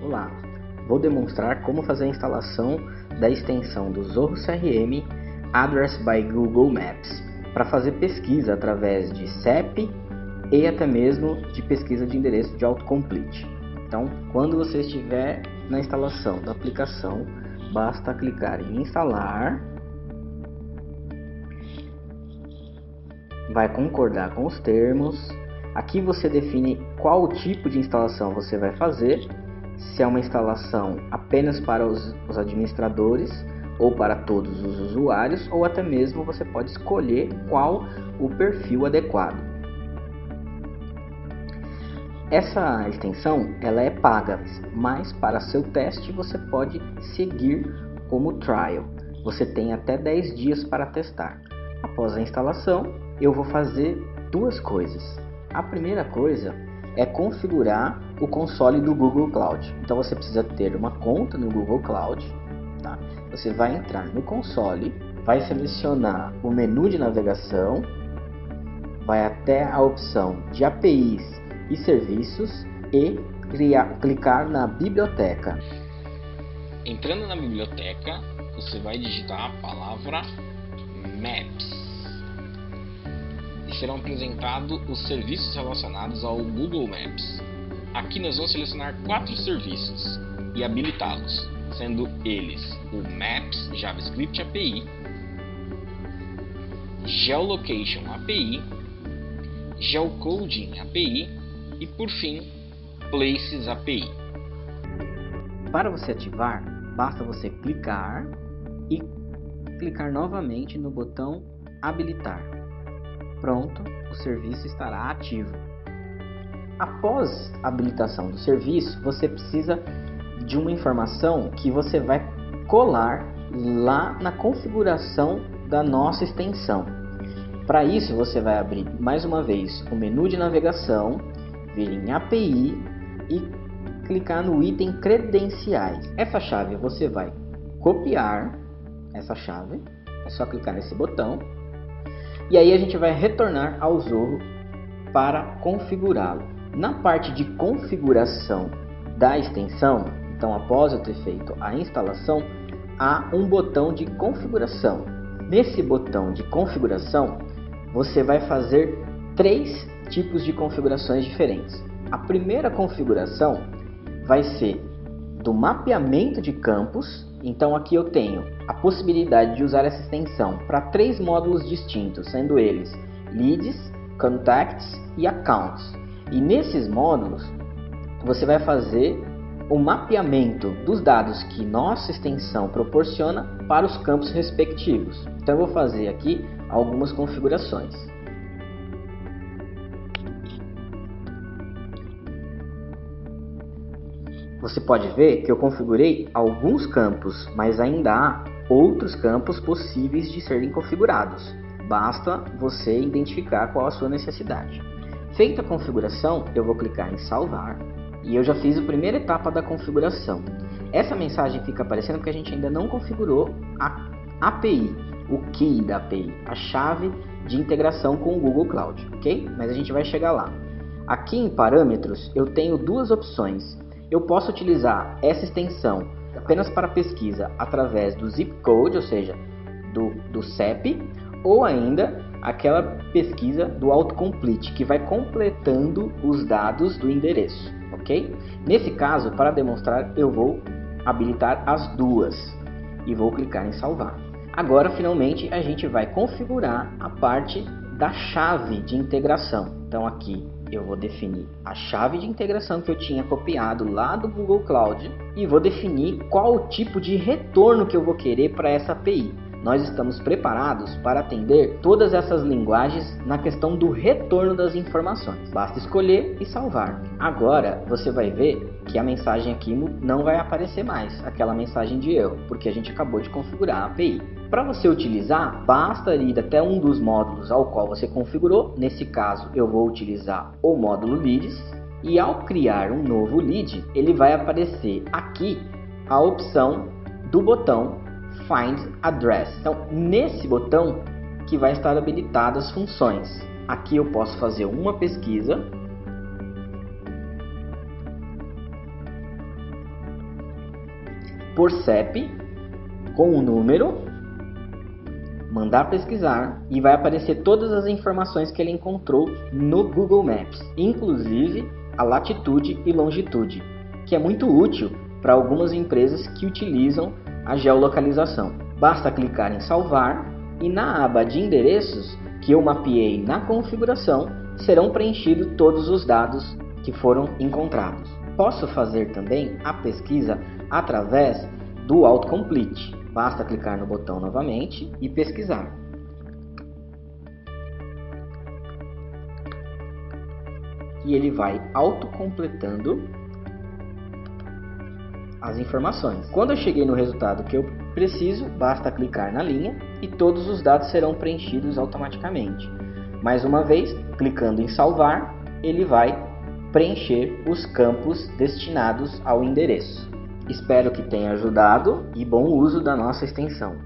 Olá, vou demonstrar como fazer a instalação da extensão do Zorro CRM Address by Google Maps para fazer pesquisa através de CEP e até mesmo de pesquisa de endereço de autocomplete. Então, quando você estiver na instalação da aplicação, basta clicar em instalar, vai concordar com os termos. Aqui você define qual tipo de instalação você vai fazer, se é uma instalação apenas para os administradores ou para todos os usuários, ou até mesmo você pode escolher qual o perfil adequado. Essa extensão ela é paga, mas para seu teste você pode seguir como trial. Você tem até 10 dias para testar. Após a instalação, eu vou fazer duas coisas. A primeira coisa é configurar o console do Google Cloud. Então você precisa ter uma conta no Google Cloud. Tá? Você vai entrar no console, vai selecionar o menu de navegação, vai até a opção de APIs e serviços e clicar na biblioteca. Entrando na biblioteca, você vai digitar a palavra Maps. E serão apresentados os serviços relacionados ao Google Maps. Aqui nós vamos selecionar 4 serviços e habilitá-los, sendo eles o Maps JavaScript API, Geolocation API, Geocoding API e, por fim, Places API. Para você ativar, basta você clicar e clicar novamente no botão habilitar. Pronto, o serviço estará ativo. Após a habilitação do serviço, você precisa de uma informação que você vai colar lá na configuração da nossa extensão. Para isso, você vai abrir mais uma vez o menu de navegação, vir em API e clicar no item credenciais. Essa chave você vai copiar, essa chave, é só clicar nesse botão. E aí a gente vai retornar ao Zorro para configurá-lo. Na parte de configuração da extensão, então após eu ter feito a instalação, há um botão de configuração. Nesse botão de configuração, você vai fazer 3 tipos de configurações diferentes. A primeira configuração vai ser do mapeamento de campos. Então aqui eu tenho a possibilidade de usar essa extensão para 3 módulos distintos, sendo eles Leads, Contacts e Accounts. E nesses módulos você vai fazer o mapeamento dos dados que nossa extensão proporciona para os campos respectivos. Então eu vou fazer aqui algumas configurações. Você pode ver que eu configurei alguns campos, mas ainda há outros campos possíveis de serem configurados. Basta você identificar qual a sua necessidade. Feita a configuração, eu vou clicar em salvar e eu já fiz a primeira etapa da configuração. Essa mensagem fica aparecendo porque a gente ainda não configurou a API, o key da API, a chave de integração com o Google Cloud, ok? Mas a gente vai chegar lá. Aqui em parâmetros eu tenho 2 opções. Eu posso utilizar essa extensão apenas para pesquisa através do zip code, ou seja, do CEP, ou ainda aquela pesquisa do autocomplete, que vai completando os dados do endereço, ok? Nesse caso, para demonstrar, eu vou habilitar as 2 e vou clicar em salvar. Agora, finalmente, a gente vai configurar a parte da chave de integração. Então aqui eu vou definir a chave de integração que eu tinha copiado lá do Google Cloud e vou definir qual o tipo de retorno que eu vou querer para essa API. Nós estamos preparados para atender todas essas linguagens na questão do retorno das informações. Basta escolher e salvar. Agora você vai ver que a mensagem aqui não vai aparecer mais, aquela mensagem de erro, porque a gente acabou de configurar a API. Para você utilizar, basta ir até um dos módulos ao qual você configurou. Nesse caso, eu vou utilizar o módulo Leads. E ao criar um novo lead, ele vai aparecer aqui a opção do botão Find Address. Então, nesse botão que vai estar habilitadas as funções. Aqui eu posso fazer uma pesquisa por CEP com o número, mandar pesquisar e vai aparecer todas as informações que ele encontrou no Google Maps, inclusive a latitude e longitude, que é muito útil para algumas empresas que utilizam a geolocalização. Basta clicar em salvar e na aba de endereços que eu mapeei na configuração serão preenchidos todos os dados que foram encontrados. Posso fazer também a pesquisa através do autocomplete. Basta clicar no botão novamente e pesquisar. E ele vai autocompletando as informações. Quando eu cheguei no resultado que eu preciso, basta clicar na linha e todos os dados serão preenchidos automaticamente. Mais uma vez, clicando em salvar, ele vai preencher os campos destinados ao endereço. Espero que tenha ajudado e bom uso da nossa extensão.